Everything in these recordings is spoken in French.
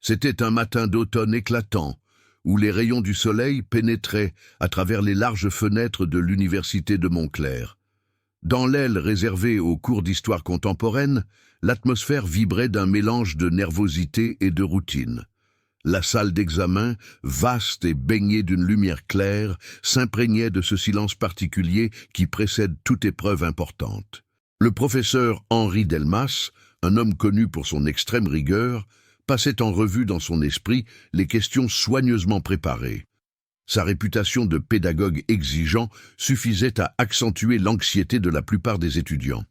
C'était un matin d'automne éclatant, où les rayons du soleil pénétraient à travers les larges fenêtres de l'université de Montclair. Dans l'aile réservée aux cours d'histoire contemporaine, l'atmosphère vibrait d'un mélange de nervosité et de routine. La salle d'examen, vaste et baignée d'une lumière claire, s'imprégnait de ce silence particulier qui précède toute épreuve importante. Le professeur Henri Delmas, un homme connu pour son extrême rigueur, passait en revue dans son esprit les questions soigneusement préparées. Sa réputation de pédagogue exigeant suffisait à accentuer l'anxiété de la plupart des étudiants.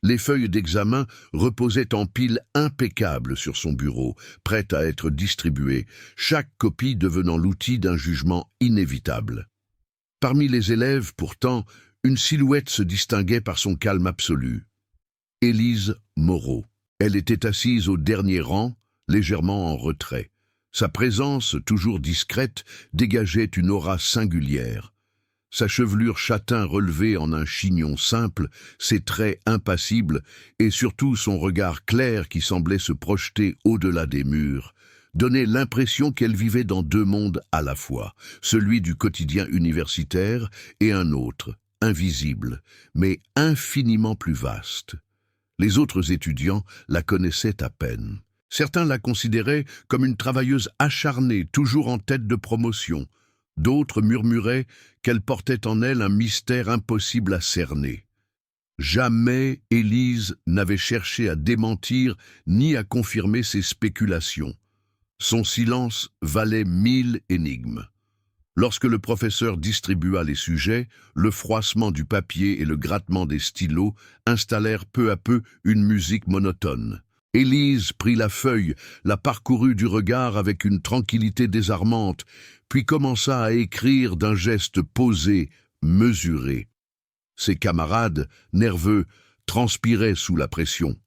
Les feuilles d'examen reposaient en piles impeccables sur son bureau, prêtes à être distribuées, chaque copie devenant l'outil d'un jugement inévitable. Parmi les élèves, pourtant, une silhouette se distinguait par son calme absolu. Élise Moreau. Elle était assise au dernier rang, légèrement en retrait. Sa présence, toujours discrète, dégageait une aura singulière. Sa chevelure châtain relevée en un chignon simple, ses traits impassibles et surtout son regard clair qui semblait se projeter au-delà des murs, donnaient l'impression qu'elle vivait dans deux mondes à la fois, celui du quotidien universitaire et un autre, invisible, mais infiniment plus vaste. Les autres étudiants la connaissaient à peine. Certains la considéraient comme une travailleuse acharnée, toujours en tête de promotion. D'autres murmuraient qu'elle portait en elle un mystère impossible à cerner. Jamais Élise n'avait cherché à démentir ni à confirmer ses spéculations. Son silence valait 1000 énigmes. Lorsque le professeur distribua les sujets, le froissement du papier et le grattement des stylos installèrent peu à peu une musique monotone. Élise prit la feuille, la parcourut du regard avec une tranquillité désarmante, puis commença à écrire d'un geste posé, mesuré. Ses camarades, nerveux, transpiraient sous la pression.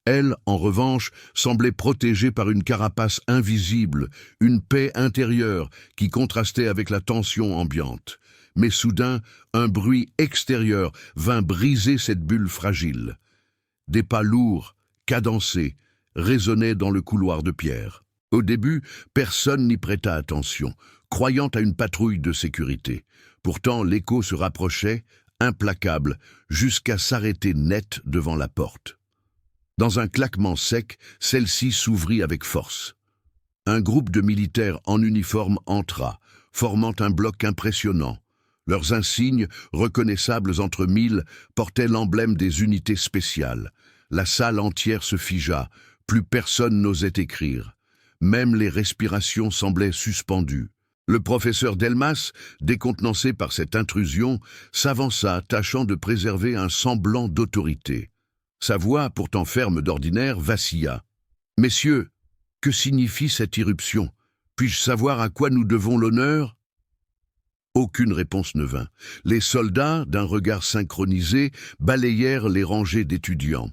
Elle, en revanche, semblait protégée par une carapace invisible, une paix intérieure qui contrastait avec la tension ambiante. Mais soudain, un bruit extérieur vint briser cette bulle fragile. Des pas lourds, cadencés, résonnaient dans le couloir de pierre. Au début, personne n'y prêta attention, croyant à une patrouille de sécurité. Pourtant, l'écho se rapprochait, implacable, jusqu'à s'arrêter net devant la porte. Dans un claquement sec, celle-ci s'ouvrit avec force. Un groupe de militaires en uniforme entra, formant un bloc impressionnant. Leurs insignes, reconnaissables entre mille, portaient l'emblème des unités spéciales. La salle entière se figea, plus personne n'osait écrire. Même les respirations semblaient suspendues. Le professeur Delmas, décontenancé par cette intrusion, s'avança, tâchant de préserver un semblant d'autorité. Sa voix, pourtant ferme d'ordinaire, vacilla. « Messieurs, que signifie cette irruption? Puis-je savoir à quoi nous devons l'honneur ?» Aucune réponse ne vint. Les soldats, d'un regard synchronisé, balayèrent les rangées d'étudiants.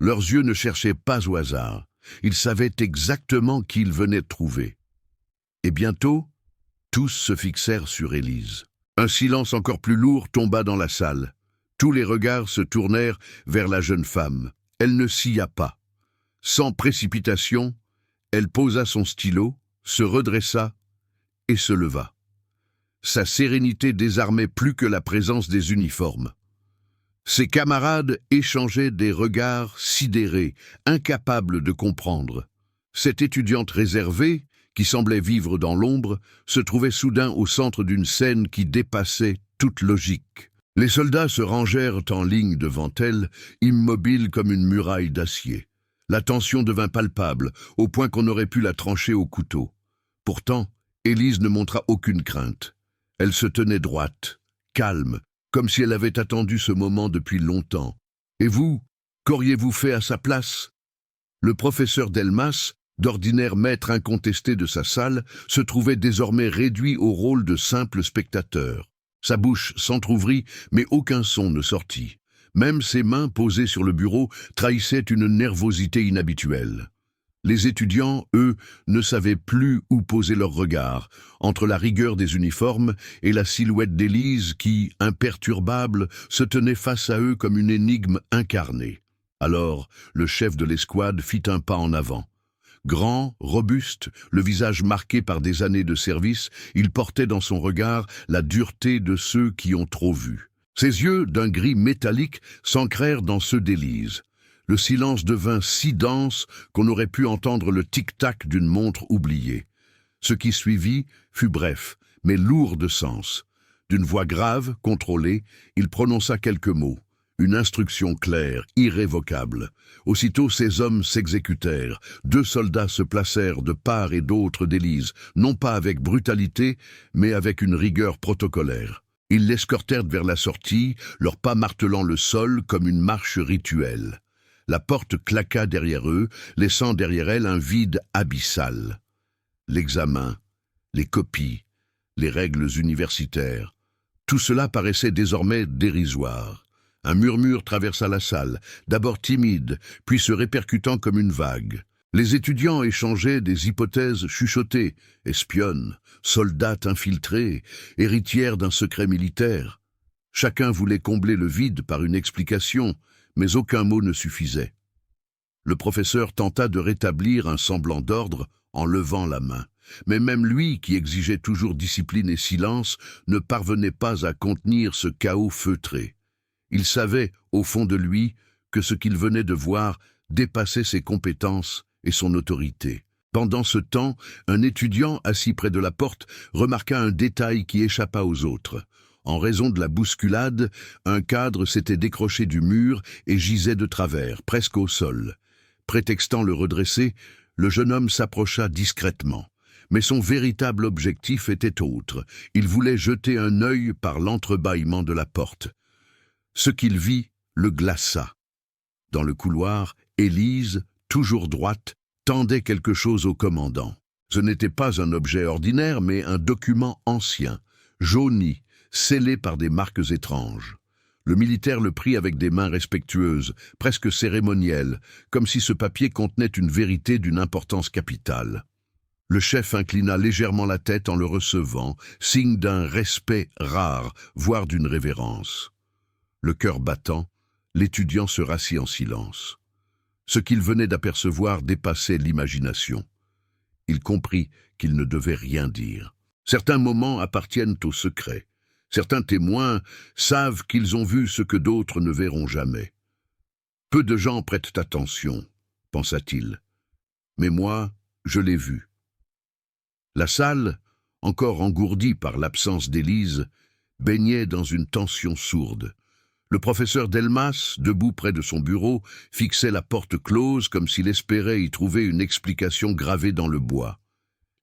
Leurs yeux ne cherchaient pas au hasard. Ils savaient exactement qui ils venaient de trouver. Et bientôt, tous se fixèrent sur Élise. Un silence encore plus lourd tomba dans la salle. Tous les regards se tournèrent vers la jeune femme. Elle ne sia pas. Sans précipitation, elle posa son stylo, se redressa et se leva. Sa sérénité désarmait plus que la présence des uniformes. Ses camarades échangeaient des regards sidérés, incapables de comprendre. Cette étudiante réservée, qui semblait vivre dans l'ombre, se trouvait soudain au centre d'une scène qui dépassait toute logique. Les soldats se rangèrent en ligne devant elle, immobiles comme une muraille d'acier. La tension devint palpable, au point qu'on aurait pu la trancher au couteau. Pourtant, Élise ne montra aucune crainte. Elle se tenait droite, calme, comme si elle avait attendu ce moment depuis longtemps. « Et vous, qu'auriez-vous fait à sa place ?» Le professeur Delmas, d'ordinaire maître incontesté de sa salle, se trouvait désormais réduit au rôle de simple spectateur. Sa bouche s'entr'ouvrit, mais aucun son ne sortit. Même ses mains posées sur le bureau trahissaient une nervosité inhabituelle. Les étudiants, eux, ne savaient plus où poser leur regard, entre la rigueur des uniformes et la silhouette d'Élise qui, imperturbable, se tenait face à eux comme une énigme incarnée. Alors, le chef de l'escouade fit un pas en avant. Grand, robuste, le visage marqué par des années de service, il portait dans son regard la dureté de ceux qui ont trop vu. Ses yeux, d'un gris métallique, s'ancrèrent dans ceux d'Élise. Le silence devint si dense qu'on aurait pu entendre le tic-tac d'une montre oubliée. Ce qui suivit fut bref, mais lourd de sens. D'une voix grave, contrôlée, il prononça quelques mots. Une instruction claire, irrévocable. Aussitôt ces hommes s'exécutèrent. 2 soldats se placèrent de part et d'autre d'Élise, non pas avec brutalité, mais avec une rigueur protocolaire. Ils l'escortèrent vers la sortie, leurs pas martelant le sol comme une marche rituelle. La porte claqua derrière eux, laissant derrière elle un vide abyssal. L'examen, les copies, les règles universitaires, tout cela paraissait désormais dérisoire. Un murmure traversa la salle, d'abord timide, puis se répercutant comme une vague. Les étudiants échangeaient des hypothèses chuchotées, espionnes, soldates infiltrées, héritières d'un secret militaire. Chacun voulait combler le vide par une explication, mais aucun mot ne suffisait. Le professeur tenta de rétablir un semblant d'ordre en levant la main. Mais même lui, qui exigeait toujours discipline et silence, ne parvenait pas à contenir ce chaos feutré. Il savait, au fond de lui, que ce qu'il venait de voir dépassait ses compétences et son autorité. Pendant ce temps, un étudiant assis près de la porte remarqua un détail qui échappa aux autres. En raison de la bousculade, un cadre s'était décroché du mur et gisait de travers, presque au sol. Prétextant le redresser, le jeune homme s'approcha discrètement. Mais son véritable objectif était autre. Il voulait jeter un œil par l'entrebâillement de la porte. Ce qu'il vit le glaça. Dans le couloir, Élise, toujours droite, tendait quelque chose au commandant. Ce n'était pas un objet ordinaire, mais un document ancien, jauni, scellé par des marques étranges. Le militaire le prit avec des mains respectueuses, presque cérémonielles, comme si ce papier contenait une vérité d'une importance capitale. Le chef inclina légèrement la tête en le recevant, signe d'un respect rare, voire d'une révérence. Le cœur battant, l'étudiant se rassit en silence. Ce qu'il venait d'apercevoir dépassait l'imagination. Il comprit qu'il ne devait rien dire. Certains moments appartiennent au secret. Certains témoins savent qu'ils ont vu ce que d'autres ne verront jamais. Peu de gens prêtent attention, pensa-t-il. Mais moi, je l'ai vu. La salle, encore engourdie par l'absence d'Élise, baignait dans une tension sourde. Le professeur Delmas, debout près de son bureau, fixait la porte close comme s'il espérait y trouver une explication gravée dans le bois.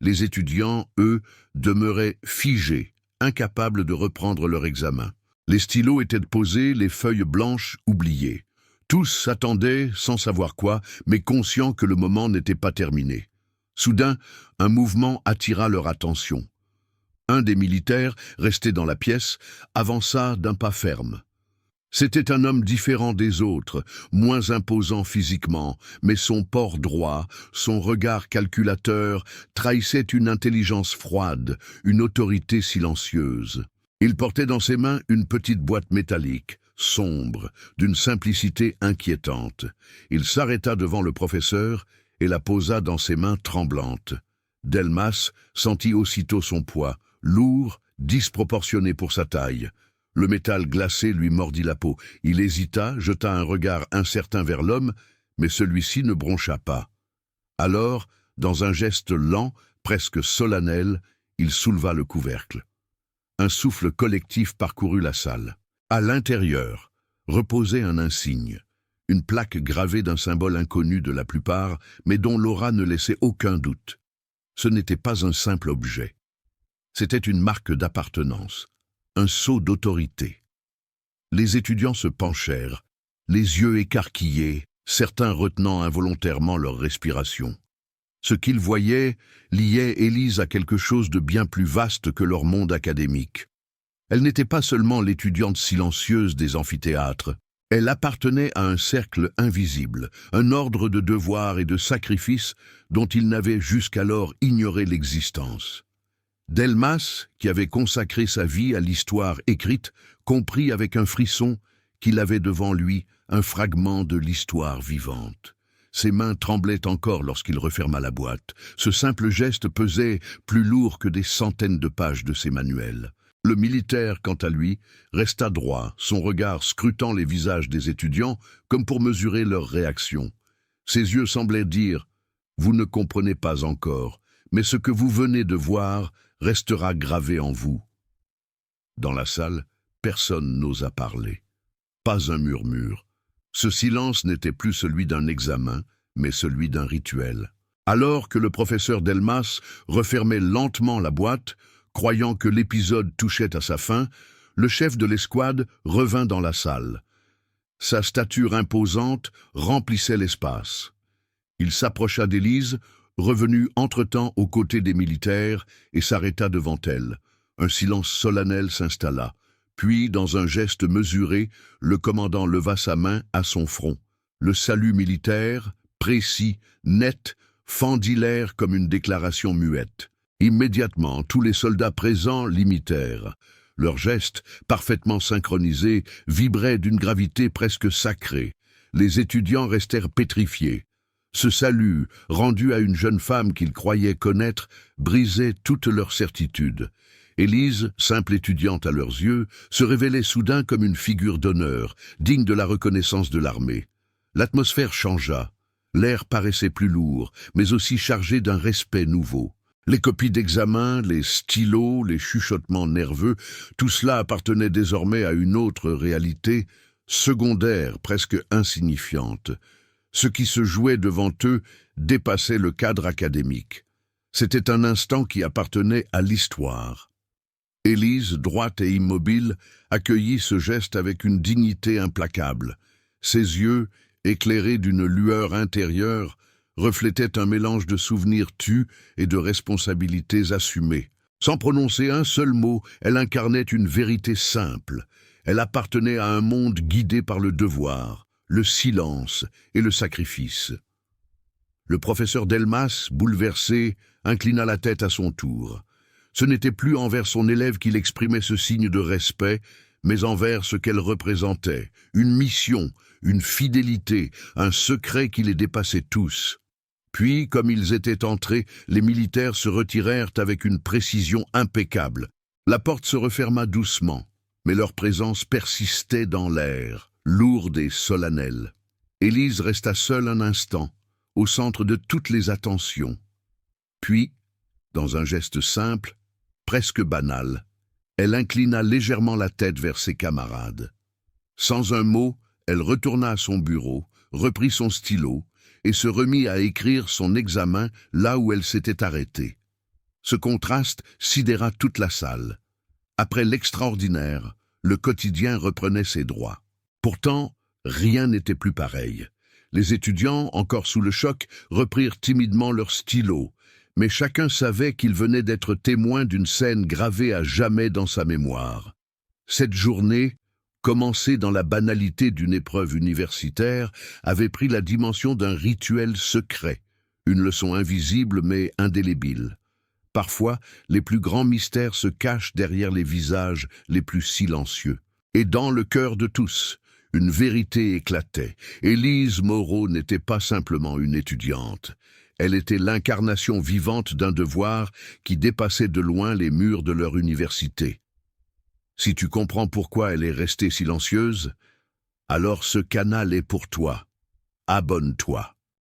Les étudiants, eux, demeuraient figés, incapables de reprendre leur examen. Les stylos étaient posés, les feuilles blanches oubliées. Tous s'attendaient, sans savoir quoi, mais conscients que le moment n'était pas terminé. Soudain, un mouvement attira leur attention. Un des militaires, resté dans la pièce, avança d'un pas ferme. C'était un homme différent des autres, moins imposant physiquement, mais son port droit, son regard calculateur, trahissaient une intelligence froide, une autorité silencieuse. Il portait dans ses mains une petite boîte métallique, sombre, d'une simplicité inquiétante. Il s'arrêta devant le professeur et la posa dans ses mains tremblantes. Delmas sentit aussitôt son poids, lourd, disproportionné pour sa taille. Le métal glacé lui mordit la peau. Il hésita, jeta un regard incertain vers l'homme, mais celui-ci ne broncha pas. Alors, dans un geste lent, presque solennel, il souleva le couvercle. Un souffle collectif parcourut la salle. À l'intérieur, reposait un insigne, une plaque gravée d'un symbole inconnu de la plupart, mais dont l'aura ne laissait aucun doute. Ce n'était pas un simple objet. C'était une marque d'appartenance, un sceau d'autorité. Les étudiants se penchèrent, les yeux écarquillés, certains retenant involontairement leur respiration. Ce qu'ils voyaient liait Élise à quelque chose de bien plus vaste que leur monde académique. Elle n'était pas seulement l'étudiante silencieuse des amphithéâtres, elle appartenait à un cercle invisible, un ordre de devoirs et de sacrifices dont ils n'avaient jusqu'alors ignoré l'existence. Delmas, qui avait consacré sa vie à l'histoire écrite, comprit avec un frisson qu'il avait devant lui un fragment de l'histoire vivante. Ses mains tremblaient encore lorsqu'il referma la boîte. Ce simple geste pesait plus lourd que des centaines de pages de ses manuels. Le militaire, quant à lui, resta droit, son regard scrutant les visages des étudiants comme pour mesurer leur réaction. Ses yeux semblaient dire « Vous ne comprenez pas encore, mais ce que vous venez de voir restera gravé en vous. » Dans la salle, personne n'osa parler. Pas un murmure. Ce silence n'était plus celui d'un examen, mais celui d'un rituel. Alors que le professeur Delmas refermait lentement la boîte, croyant que l'épisode touchait à sa fin, le chef de l'escouade revint dans la salle. Sa stature imposante remplissait l'espace. Il s'approcha d'Élise, revenue entre-temps aux côtés des militaires, et s'arrêta devant elle. Un silence solennel s'installa. Puis, dans un geste mesuré, le commandant leva sa main à son front. Le salut militaire, précis, net, fendit l'air comme une déclaration muette. Immédiatement, tous les soldats présents l'imitèrent. Leurs gestes, parfaitement synchronisés, vibraient d'une gravité presque sacrée. Les étudiants restèrent pétrifiés. Ce salut, rendu à une jeune femme qu'ils croyaient connaître, brisait toute leur certitude. Élise, simple étudiante à leurs yeux, se révélait soudain comme une figure d'honneur, digne de la reconnaissance de l'armée. L'atmosphère changea. L'air paraissait plus lourd, mais aussi chargé d'un respect nouveau. Les copies d'examen, les stylos, les chuchotements nerveux, tout cela appartenait désormais à une autre réalité, secondaire, presque insignifiante. Ce qui se jouait devant eux dépassait le cadre académique. C'était un instant qui appartenait à l'histoire. Élise, droite et immobile, accueillit ce geste avec une dignité implacable. Ses yeux, éclairés d'une lueur intérieure, reflétaient un mélange de souvenirs tus et de responsabilités assumées. Sans prononcer un seul mot, elle incarnait une vérité simple. Elle appartenait à un monde guidé par le devoir, le silence et le sacrifice. Le professeur Delmas, bouleversé, inclina la tête à son tour. Ce n'était plus envers son élève qu'il exprimait ce signe de respect, mais envers ce qu'elle représentait, une mission, une fidélité, un secret qui les dépassait tous. Puis, comme ils étaient entrés, les militaires se retirèrent avec une précision impeccable. La porte se referma doucement, mais leur présence persistait dans l'air, lourde et solennelle. Élise resta seule un instant, au centre de toutes les attentions. Puis, dans un geste simple, presque banal, elle inclina légèrement la tête vers ses camarades. Sans un mot, elle retourna à son bureau, reprit son stylo et se remit à écrire son examen là où elle s'était arrêtée. Ce contraste sidéra toute la salle. Après l'extraordinaire, le quotidien reprenait ses droits. Pourtant, rien n'était plus pareil. Les étudiants, encore sous le choc, reprirent timidement leur stylo, mais chacun savait qu'il venait d'être témoin d'une scène gravée à jamais dans sa mémoire. Cette journée, commencée dans la banalité d'une épreuve universitaire, avait pris la dimension d'un rituel secret, une leçon invisible mais indélébile. Parfois, les plus grands mystères se cachent derrière les visages les plus silencieux. Et dans le cœur de tous, une vérité éclatait. Élise Moreau n'était pas simplement une étudiante. Elle était l'incarnation vivante d'un devoir qui dépassait de loin les murs de leur université. Si tu comprends pourquoi elle est restée silencieuse, alors ce canal est pour toi. Abonne-toi.